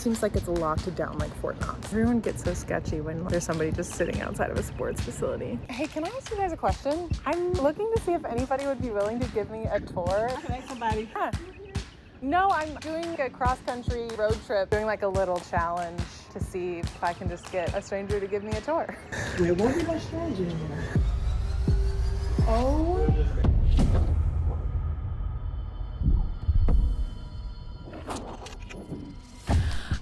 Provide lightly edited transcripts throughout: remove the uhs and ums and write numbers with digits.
almost seems like it's locked down like Fort Knox. Everyone gets so sketchy when there's somebody just sitting outside of a sports facility. Hey, can I ask you guys a question? I'm looking to see if anybody would be willing to give me a tour. Can I ask somebody? Huh. No, I'm doing a cross-country road trip, doing like a little challenge to see if I can just get a stranger to give me a tour. There won't be no stranger in there. Oh.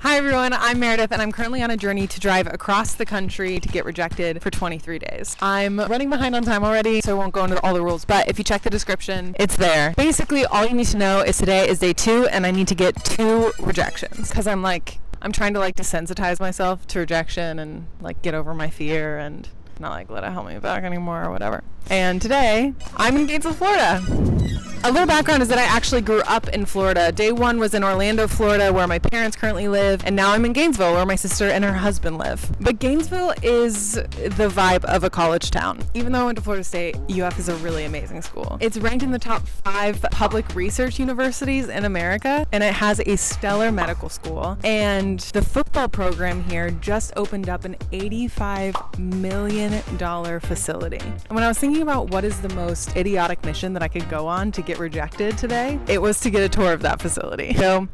Hi everyone, I'm Meredith and I'm currently on a journey to drive across the country to get rejected for 23 days. I'm running behind on time already, so I won't go into all the rules, but if you check the description, it's there. Basically, all you need to know is today is day 2 and I need to get 2 rejections because I'm trying to desensitize myself to rejection and get over my fear and not let it hold me back anymore or whatever. And today, I'm in Gainesville, Florida. A little background is that I actually grew up in Florida. Day 1 was in Orlando, Florida, where my parents currently live, and now I'm in Gainesville, where my sister and her husband live. But Gainesville is the vibe of a college town. Even though I went to Florida State, UF is a really amazing school. It's ranked in the top 5 public research universities in America, and it has a stellar medical school. And the football program here just opened up an $85 million facility. And when I was thinking about what is the most idiotic mission that I could go on to get rejected today, it was to get a tour of that facility. So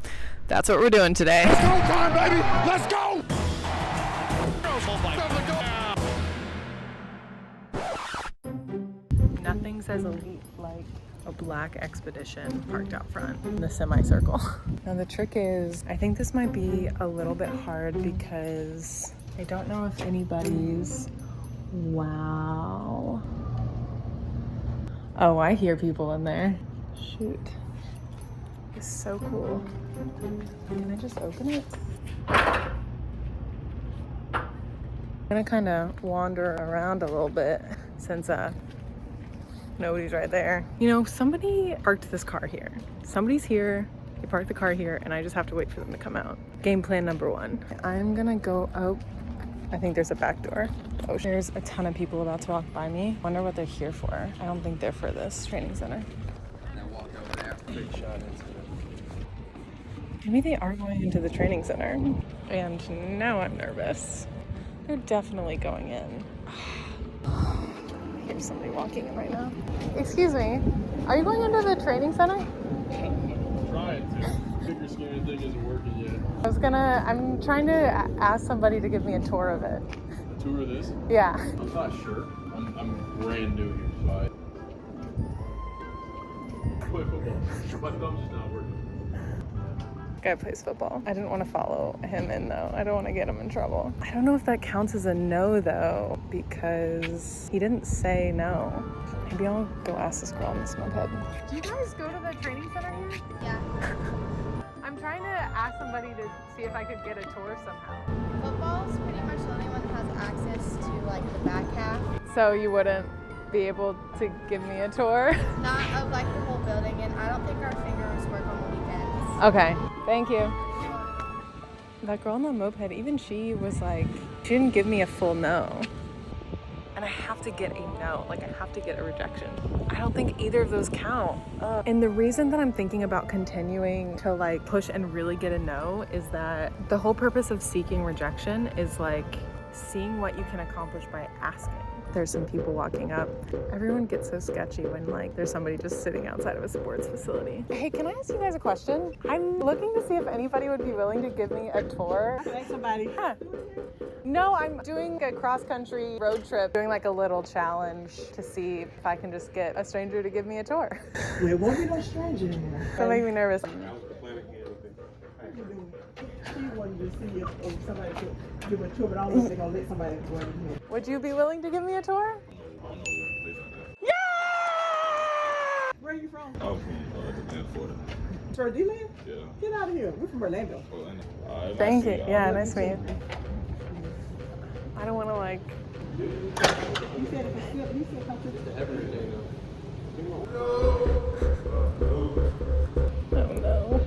that's what we're doing today. Let's go, time, baby! Let's go! Nothing says elite like a black expedition parked out front in the semicircle. Now the trick is, I think this might be a little bit hard because I don't know if anybody's... Wow. Oh, I hear people in there. Shoot. It's so cool. Can I just open it? I'm gonna kind of wander around a little bit since nobody's right there. You know, somebody parked this car here. Somebody's here, they parked the car here, and I just have to wait for them to come out. Game plan number 1. I'm gonna go, oh, I think there's a back door. Oh, there's a ton of people about to walk by me. Wonder what they're here for. I don't think they're for this training center. And then walk over there, big shot into it. Maybe they are going into the training center. And now I'm nervous. They're definitely going in. I hear somebody walking in right now. Excuse me, are you going into the training center? I'm trying to. Figure skating thing isn't working yet. I'm trying to ask somebody to give me a tour of it. A tour of this? Yeah. I'm not sure. I'm brand new here, so I play football. My thumb's just not working. Guy plays football. I didn't want to follow him in though. I don't want to get him in trouble. I don't know if that counts as a no though, because he didn't say no. Maybe I'll go ask this girl on this moped. Do you guys go to the training center here? Yeah. I'm trying to ask somebody to see if I could get a tour somehow. Football's pretty much the only one that has access to the back half. So you wouldn't be able to give me a tour? Not of the whole building, and I don't think our fingers work on the weekends. Okay, thank you. That girl on the moped, even she was she didn't give me a full no. And I have to get a no, I have to get a rejection. I don't think either of those count. And the reason that I'm thinking about continuing to push and really get a no is that the whole purpose of seeking rejection is seeing what you can accomplish by asking. There's some people walking up. Everyone gets so sketchy when there's somebody just sitting outside of a sports facility. Hey, can I ask you guys a question? I'm looking to see if anybody would be willing to give me a tour. Can I ask somebody? Huh. No, I'm doing a cross-country road trip, doing a little challenge to see if I can just get a stranger to give me a tour. There won't be no stranger in there. That makes me nervous. She wanted to see if somebody could give a tour, but I don't know if they're going to let somebody go in here. Would you be willing to give me a tour? Yeah! Where are you from? I'm from Florida. For D-Land? Yeah. Get out of here. We're from Orlando. Thank you. Yeah, nice to meet you. I don't want to You said if it's still, you said come to the Everything. Oh no.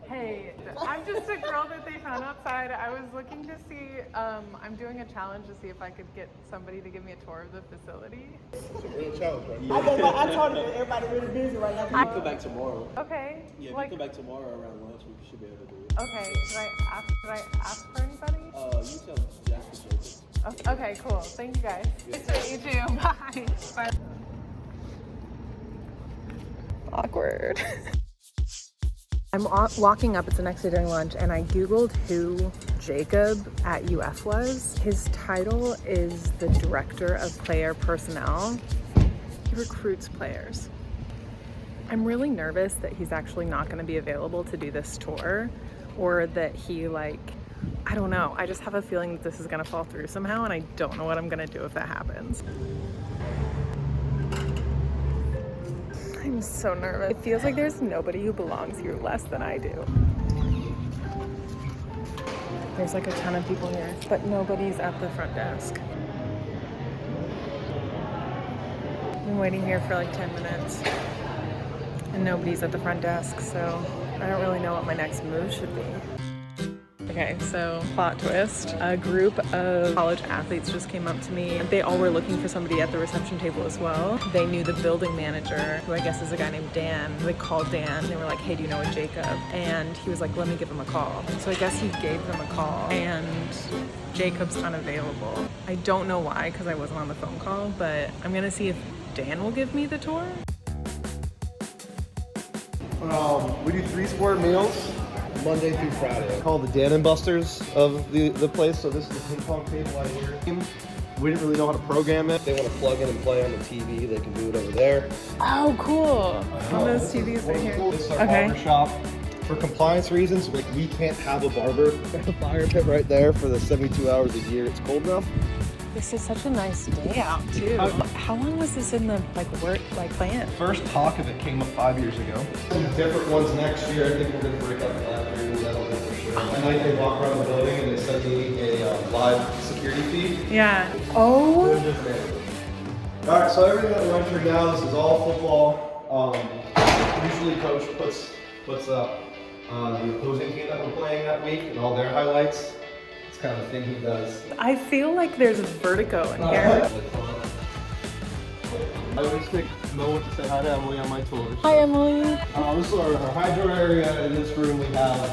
Hey, I'm just a girl that they found ton outside. I was looking to see, I'm doing a challenge to see if I could get somebody to give me a tour of the facility. It's a real challenge, right? I told you everybody really busy right now. You can come back tomorrow. Okay. Yeah, if like, you come back tomorrow around lunch, we should be able to do it. okay, should I ask for anybody? You tell Jack to show us. Okay, cool. Thank you guys. Nice to meet you. Bye. Bye. Awkward. I'm walking up, it's the next day during lunch, and I Googled who Jacob at UF was. His title is the Director of Player Personnel. He recruits players. I'm really nervous that he's actually not going to be available to do this tour, or that he I don't know. I just have a feeling that this is going to fall through somehow, and I don't know what I'm going to do if that happens. I'm so nervous. It feels like there's nobody who belongs here less than I do. There's like a ton of people here, but nobody's at the front desk. I've been waiting here for like 10 minutes, and nobody's at the front desk, so I don't really know what my next move should be. Okay, so plot twist. A group of college athletes just came up to me. They all were looking for somebody at the reception table as well. They knew the building manager, who I guess is a guy named Dan. They called Dan. They were like, hey, do you know a Jacob? And he was like, let me give him a call. So I guess he gave them a call, and Jacob's unavailable. I don't know why, because I wasn't on the phone call, but I'm gonna see if Dan will give me the tour. We do 3 square meals Monday through Friday. Called the Dan and Busters of the place. So this is the ping pong table right here. We didn't really know how to program it. They want to plug in and play on the TV. They can do it over there. Oh, cool. On those TVs right here. This is our barber shop. For compliance reasons, we can't have a barber at the fire pit right there for the 72 hours a year it's cold enough. This is such a nice day out too. How long was this in the plant? First talk of it came up 5 years ago. Some different ones next year. I think we're going to break up the lab here. That'll be for sure. At night they walk around the building and they send me a live security feed. Yeah. Oh. All right, so everything that we're entering now, this is all football. Usually coach puts up the opposing team that we're playing that week and all their highlights. It's kind of the thing he does. I feel like there's vertigo in here. I always take a moment to say hi to Emily on my tours. Hi, Emily. This is our hydro area. In this room we have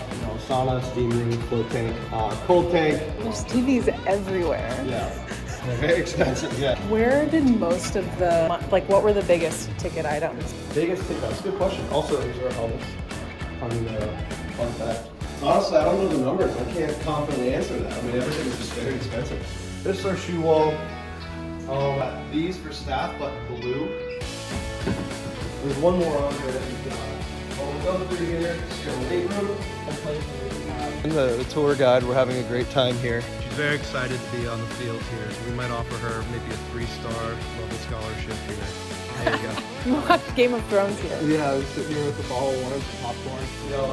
sauna, steam room, float tank, cold tank. There's TVs everywhere. Yeah, they're very expensive, yeah. Where did most of the, what were the biggest ticket items? Biggest ticket, that's a good question. Also, these are helmets. Fun fact. Honestly, I don't know the numbers. I can't confidently answer that. I mean, everything is just very expensive. This is our shoe wall. These for staff, but blue. There's one more on here that you can. We'll go through here. It's your weight room. The tour guide, we're having a great time here. She's very excited to be on the field here. We might offer her maybe a 3-star level scholarship here. There you go. You watched Game of Thrones here. Yeah, I was sitting here with the bottle of wine, some popcorn.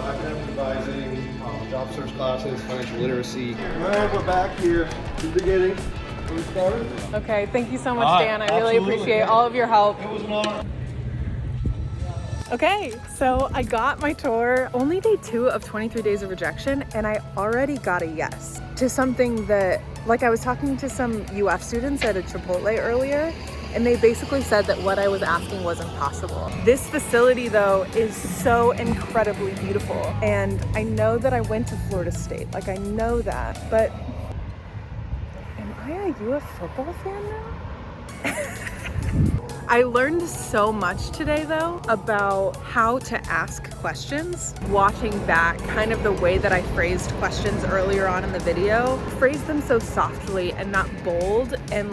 Academic advising, job search classes, financial literacy. All right, we're back here at the beginning. We started. Okay, thank you so much, Dan. I really appreciate all of your help. It was an honor. Okay, so I got my tour. Only day 2 of 23 Days of Rejection, and I already got a yes to something that, I was talking to some UF students at a Chipotle earlier, and they basically said that what I was asking was impossible. This facility, though, is so incredibly beautiful, and I know that I went to Florida State. I know that, but am I a UF football fan now? I learned so much today, though, about how to ask questions. Watching back kind of the way that I phrased questions earlier on in the video, phrased them so softly and not bold and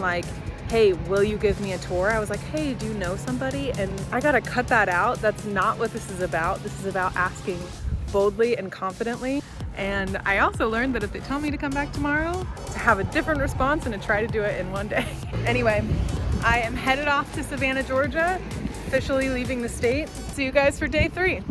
hey, will you give me a tour? I was like, hey, do you know somebody? And I gotta cut that out. That's not what this is about. This is about asking boldly and confidently. And I also learned that if they tell me to come back tomorrow, to have a different response and to try to do it in one day. Anyway, I am headed off to Savannah, Georgia, officially leaving the state. See you guys for day 3.